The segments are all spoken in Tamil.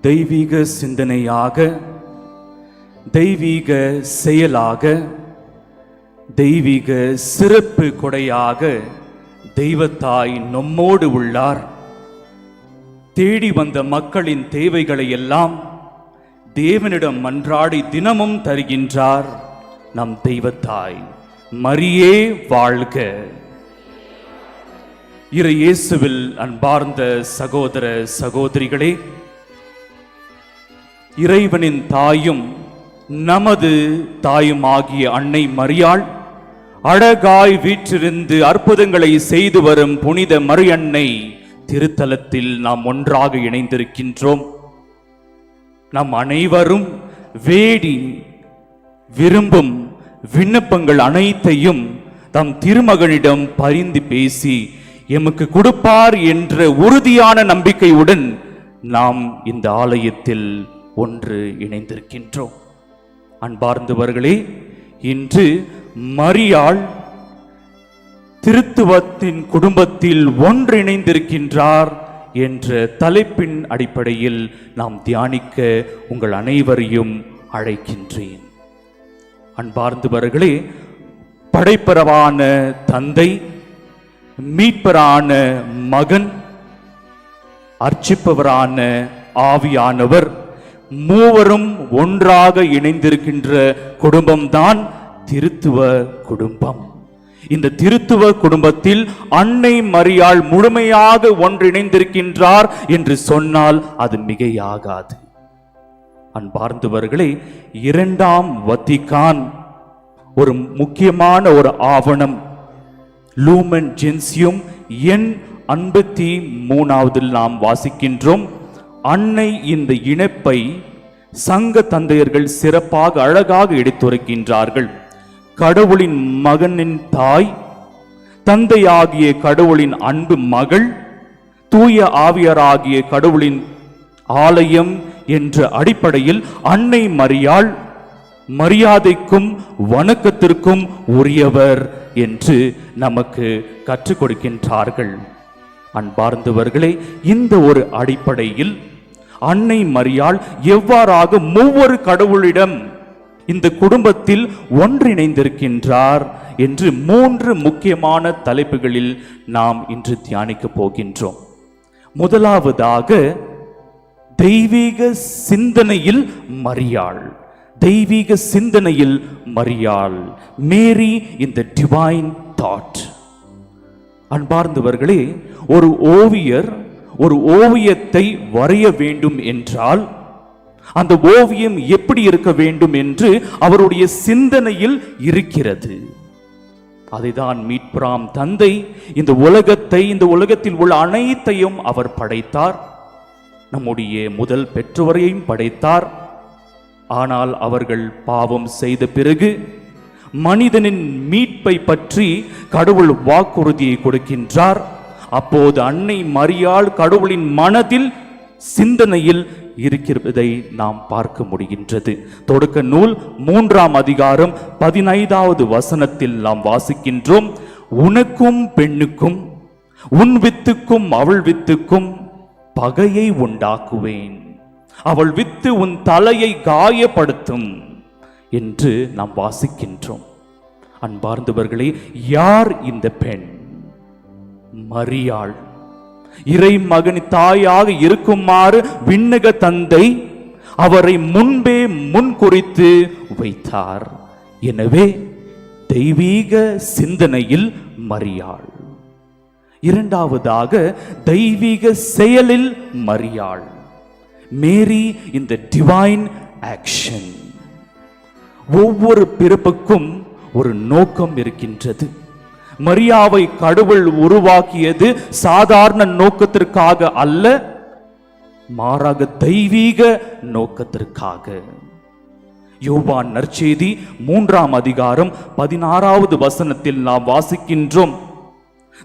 தெய்வீக சிந்தனையாக, தெய்வீக செயலாக, தெய்வீக சிறப்பு கொடையாக தெய்வத்தாய் நம்மோடு உள்ளார். தேடி வந்த மக்களின் தேவைகளை எல்லாம் தேவனிடம் மன்றாடி தினமும் தருகின்றார் நம் தெய்வத்தாய். மரியே வாழ்க. இறை இயேசுவில் அன்பார்ந்த சகோதர சகோதரிகளே, இறைவனின் தாயும் நமது தாயும் ஆகிய அன்னை மரியாள் அழகாய் வீற்றிருந்து அற்புதங்களை செய்து வரும் புனித மரியன்னை திருத்தலத்தில் நாம் ஒன்றாக இணைந்திருக்கின்றோம். நம் அனைவரும் வேடி விரும்பும் விண்ணப்பங்கள் அனைத்தையும் தம் திருமகனிடம் பரிந்து பேசி எமக்கு கொடுப்பார் என்ற உறுதியான நம்பிக்கையுடன் நாம் இந்த ஆலயத்தில் ஒன்று இணைந்திருக்கின்றோம். அன்பார்ந்தவர்களே, இன்று மரியாள் திருத்துவத்தின் குடும்பத்தில் ஒன்றிணைந்திருக்கின்றார் என்ற தலைப்பின் அடிப்படையில் நாம் தியானிக்க உங்கள் அனைவரையும் அழைக்கின்றேன். அன்பார்ந்தவர்களே, படைப்பரவான தந்தை, மீட்பரான மகன், அர்ச்சிப்பவரான ஆவியானவர் மூவரும் ஒன்றாக இணைந்திருக்கின்ற குடும்பம்தான் திருத்துவ குடும்பம். இந்த திருத்துவ குடும்பத்தில் அன்னை மரியாள் முழுமையாக ஒன்றிணைந்திருக்கின்றார் என்று சொன்னால் அது மிகையாகாது. அன்பார்ந்தவர்களே, இரண்டாம் வத்திக்கான் ஒரு முக்கியமான ஒரு ஆவணம், லூமன் ஜென்சியும் எண் 53 நாம் வாசிக்கின்றோம். அன்னை இந்த இணைப்பை சங்க தந்தையர்கள் சிறப்பாக அழகாக எடுத்துரைக்கின்றார்கள். கடவுளின் மகனின் தாய், தந்தையாகிய கடவுளின் அன்பு மகள், தூய ஆவியராகிய கடவுளின் ஆலயம் என்ற அடிப்படையில் அன்னை மரியாள் மரியாதைக்கும் வணக்கத்திற்கும் உரியவர் என்று நமக்கு கற்றுக் கொடுக்கின்றார்கள். அன்பார்ந்தவர்களே, இந்த ஒரு அடிப்படையில் அன்னை மரியாள் எவ்வாறாக ஒவ்வொரு கடவுளிடம் இந்த குடும்பத்தில் ஒன்றிணைந்திருக்கின்றார் என்று 3 முக்கியமான தலைப்புகளில் நாம் இன்று தியானிக்க போகின்றோம். முதலாவதாக தெய்வீக சிந்தனையில் மரியாள். தெய்வீக சிந்தனையில் மரியாள், மேரி இன் தி டிவைன் தாட். அன்பார்ந்தவர்களே, ஒரு ஓவியர் ஒரு ஓவியத்தை வரைய வேண்டும் என்றால் அந்த ஓவியம் எப்படி இருக்க வேண்டும் என்று அவருடைய சிந்தனையில் இருக்கிறது. அதைதான் மீட்பராம் தந்தை இந்த உலகத்தை, இந்த உலகத்தில் உள்ள அனைத்தையும் அவர் படைத்தார். நம்முடைய முதல் பெற்றோரையும் படைத்தார். ஆனால் அவர்கள் பாவம் செய்த பிறகு மனிதனின் மீட்பை பற்றி கடவுள் வாக்குறுதியை கொடுக்கின்றார். அப்போது அன்னை மரியாள் கடவுளின் மனதில், சிந்தனையில் இருக்கிறதை நாம் பார்க்க முடிகின்றது. தொடக்க நூல் 3ஆம் அதிகாரம் 15வது வசனத்தில் நாம் வாசிக்கின்றோம். உனக்கும் பெண்ணுக்கும், உன் வித்துக்கும் அவள் வித்துக்கும் பகையை உண்டாக்குவேன், அவள் வித்து உன் தலையை காயப்படுத்தும் என்று நாம் வாசிக்கின்றோம். அன்பார்ந்தவர்களே, யார் இந்த பெண்? மரியாள். இறை மகன் தாயாக இருக்குமாறு விண்ணக தந்தை அவரை முன்பே முன்குறித்து வைத்தார். எனவே தெய்வீக சிந்தனையில் மரியாள். இரண்டாவதாக தெய்வீக செயலில் மரியாள், மேரி இன் தி டிவைன் ஆக்ஷன். ஒவ்வொரு பிறப்புக்கும் ஒரு நோக்கம் இருக்கின்றது. மரியாவை கடவுள் உருவாக்கியது சாதாரண நோக்கத்திற்காக அல்ல, மாறாக தெய்வீக நோக்கத்திற்காக. யோவான் நற்செய்தி 3ஆம் அதிகாரம் 16வது வசனத்தில் நாம் வாசிக்கின்றோம்.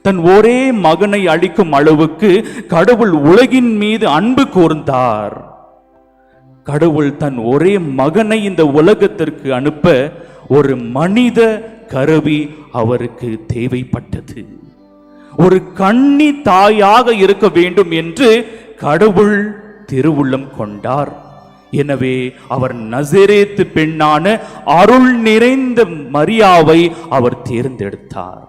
தன் ஒரே மகனை அளிக்கும் அளவுக்கு கடவுள் உலகின் மீது அன்பு கூர்ந்தார். கடவுள் தன் ஒரே மகனை இந்த உலகத்திற்கு அனுப்ப ஒரு மனித கருவி அவருக்கு தேவைப்பட்டது. ஒரு கன்னி தாயாக இருக்க வேண்டும் என்று கடவுள் திருவுள்ளம் கொண்டார். எனவே அவர் நசரேத்து பெண்ணான அருள் நிறைந்த மரியாவை அவர் தேர்ந்தெடுத்தார்.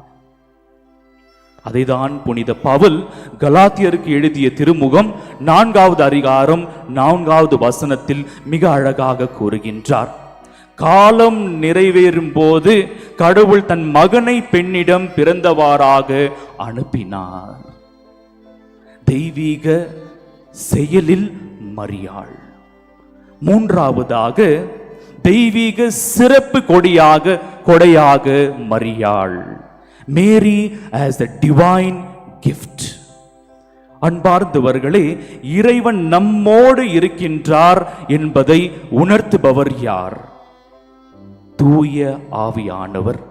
அதைதான் புனித பவுல் கலாத்தியருக்கு எழுதிய திருமுகம் 4வது அதிகாரம் 4வது வசனத்தில் மிக அழகாக கூறுகின்றார். காலம் நிறைவேறும் போது கடவுள் தன் மகனை பெண்ணிடம் பிறந்தவாறாக அனுப்பினார். தெய்வீக செயலில் மரியாள். மூன்றாவதாக தெய்வீக சிறப்பு கொடையாக மரியாள். மேரி as a divine gift. அன்பார்ந்தவர்களே, இறைவன் நம்மோடு இருக்கின்றார் என்பதை உணர்த்துபவர் யார்? தூய ஆவியானவர்.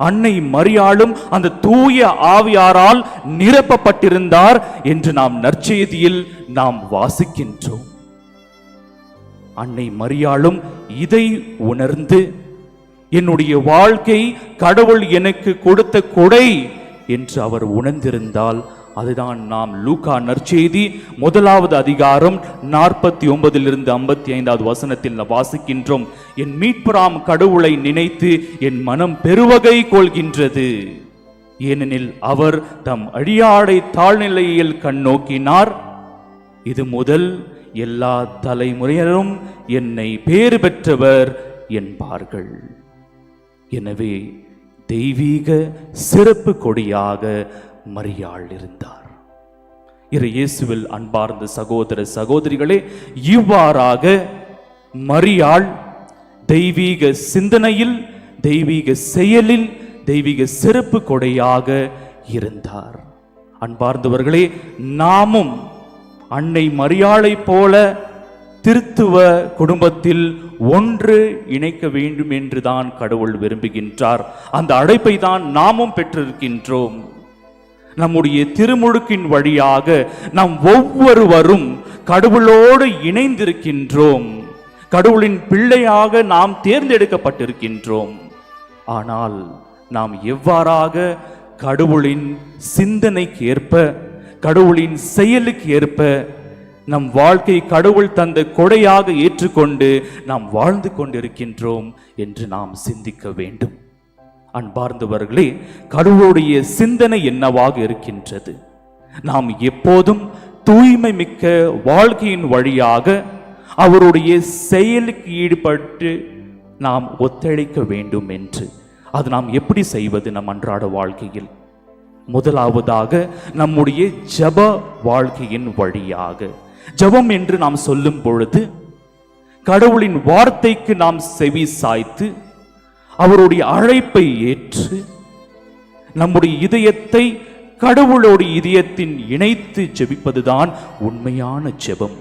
அன்னை மரியாளும் அந்த தூய ஆவியாரால் நிரப்பப்பட்டிருந்தார் என்று நாம் நற்செய்தியில் நாம் வாசிக்கின்றோம். அன்னை மரியாளும் இதை உணர்ந்து, என்னுடைய வாழ்க்கை கடவுள் எனக்கு கொடுத்த கொடை என்று அவர் உணர்ந்திருந்தால், அதுதான் நாம் லூக்கா நற்செய்தி 1வது அதிகாரம் 49 55வது வசனத்தில் வாசிக்கின்றோம். என் மீட்பராம் கடவுளை நினைத்து என் மனம் பெருவகை கொள்கின்றது, ஏனெனில் அவர் தம் அடியாடை தாழ்நிலையில் கண்ணோக்கினார். இது முதல் எல்லா தலைமுறையினரும் என்னை பேறு பெற்றவர் என்பார்கள். எனவே தெய்வீக சிறப்பு கொடியாக மரியாள் இருந்தார். இயேசுவில் அன்பார்ந்த சகோதர சகோதரிகளே, இவ்வாறாக மரியாள் தெய்வீக சிந்தனையில், தெய்வீக செயலில், தெய்வீக சிறப்பு கொடையாக இருந்தார். அன்பார்ந்தவர்களே, நாமும் அன்னை மரியாளை போல திருத்துவ குடும்பத்தில் ஒன்று இணைக்க வேண்டும் என்றுதான் கடவுள் விரும்புகின்றார். அந்த அழைப்பை தான் நாமும் பெற்றிருக்கின்றோம். நம்முடைய திருமுழுக்கின் வழியாக நாம் ஒவ்வொருவரும் கடவுளோடு இணைந்திருக்கின்றோம். கடவுளின் பிள்ளையாக நாம் தேர்ந்தெடுக்கப்பட்டிருக்கின்றோம். ஆனால் நாம் எவ்வாறாக கடவுளின் சிந்தனைக்கு ஏற்ப, கடவுளின் செயலுக்கு ஏற்ப நம் வாழ்க்கை கடவுள் தந்த கொடையாக ஏற்றுக்கொண்டு நாம் வாழ்ந்து கொண்டிருக்கின்றோம் என்று நாம் சிந்திக்க வேண்டும். அன்பார்ந்தவர்களே, கடவுளுடைய சிந்தனை என்னவாக இருக்கின்றது? நாம் எப்போதும் தூய்மை மிக்க வாழ்க்கையின் வழியாக அவருடைய செயலுக்கு ஈடுபட்டு நாம் ஒத்துழைக்க வேண்டும் என்று. அது நாம் எப்படி செய்வது? நம் அன்றாட வாழ்க்கையில் முதலாவதாக நம்முடைய ஜெப வாழ்க்கையின் வழியாக. ஜெபம் என்று நாம் சொல்லும் பொழுது கடவுளின் வார்த்தைக்கு நாம் செவி சாய்த்து அவருடைய அழைப்பை ஏற்று நம்முடைய இதயத்தை கடவுளோடு இதயத்தின் இணைத்து ஜெபிப்பதுதான் உண்மையான ஜெபம்.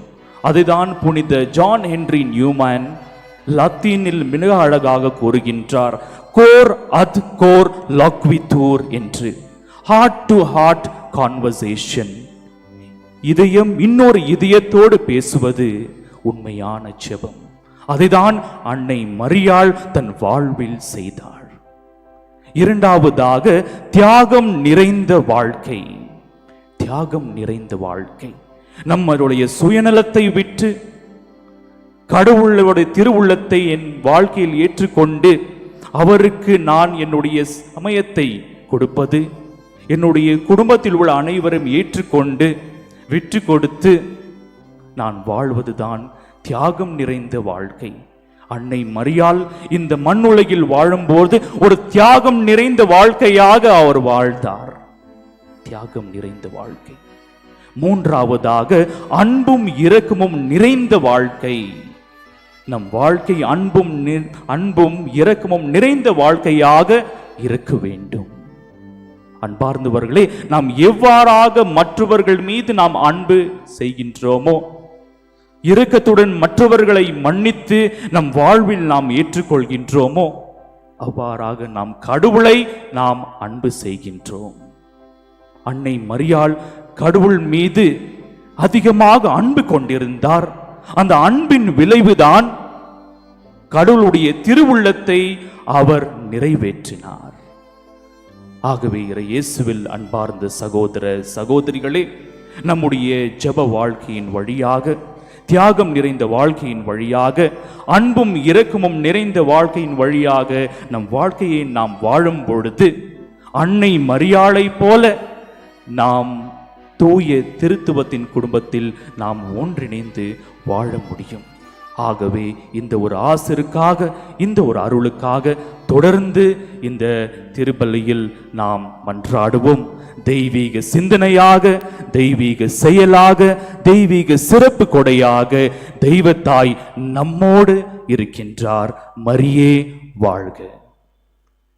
அதுதான் புனித ஜான் ஹென்றி நியூமன் லத்தீனில் மிக அழகாக கூறுகின்றார். கோர் அத் கோர் லாக்வித்தூர் என்று, ஹார்ட் டு ஹார்ட் கான்வர்சேஷன். இதயம் இன்னொரு இதயத்தோடு பேசுவது உண்மையான ஜெபம். அதைதான் அன்னை மரியாள் தன் வாழ்வில் செய்தாள். இரண்டாவதாக தியாகம் நிறைந்த வாழ்க்கை. தியாகம் நிறைந்த வாழ்க்கை. நம்மளுடைய சுயநலத்தை விட்டு கடவுளுடைய திருவுள்ளத்தை என் வாழ்க்கையில் ஏற்றுக்கொண்டு அவருக்கு நான் என்னுடைய சமயத்தை கொடுப்பது, என்னுடைய குடும்பத்தில் உள்ள அனைவரும் ஏற்றுக்கொண்டு விட்டு கொடுத்து நான் வாழ்வதுதான் தியாகம் நிறைந்த வாழ்க்கை. அன்னை மரியாள் இந்த மண்ணுலகில் வாழும்போது ஒரு தியாகம் நிறைந்த வாழ்க்கையாக அவர் வாழ்ந்தார். தியாகம் நிறைந்த வாழ்க்கை. மூன்றாவதாக அன்பும் இரக்கமும் நிறைந்த வாழ்க்கை. நம் வாழ்க்கை அன்பும் இரக்கமும் நிறைந்த வாழ்க்கையாக இருக்க வேண்டும். அன்பார்ந்தவர்களே, நாம் எவ்வாறாக மற்றவர்கள் மீது நாம் அன்பு செய்கின்றோமோ, இரக்கத்துடன் மற்றவர்களை மன்னித்து நம் வாழ்வில் நாம் ஏற்றுக்கொள்கின்றோமோ, அவ்வாறாக நாம் கடவுளை நாம் அன்பு செய்கின்றோம். அன்னை மரியாள் கடவுள் மீது அதிகமாக அன்பு கொண்டிருந்தார். அந்த அன்பின் விளைவுதான் கடவுளுடைய திருவுள்ளத்தை அவர் நிறைவேற்றினார். ஆகவே இயேசுவில் அன்பார்ந்த சகோதர சகோதரிகளே, நம்முடைய ஜெப வாழ்க்கையின் வழியாக, தியாகம் நிறைந்த வாழ்க்கையின் வழியாக, அன்பும் இரக்கமும் நிறைந்த வாழ்க்கையின் வழியாக நம் வாழ்க்கையை நாம் வாழும் பொழுது அன்னை மரியாளை போல நாம் தூய திருத்துவத்தின் குடும்பத்தில் நாம் ஒன்றிணைந்து வாழ முடியும். ஆகவே இந்த ஒரு ஆசிருக்காக, இந்த ஒரு அருளுக்காக தொடர்ந்து இந்த திருப்பலியில் நாம் மன்றாடுவோம். தெய்வீக சிந்தனையாக, தெய்வீக செயலாக, தெய்வீக சிறப்பு கொடையாக தெய்வத்தாய் நம்மோடு இருக்கின்றார். மரியே வாழ்க.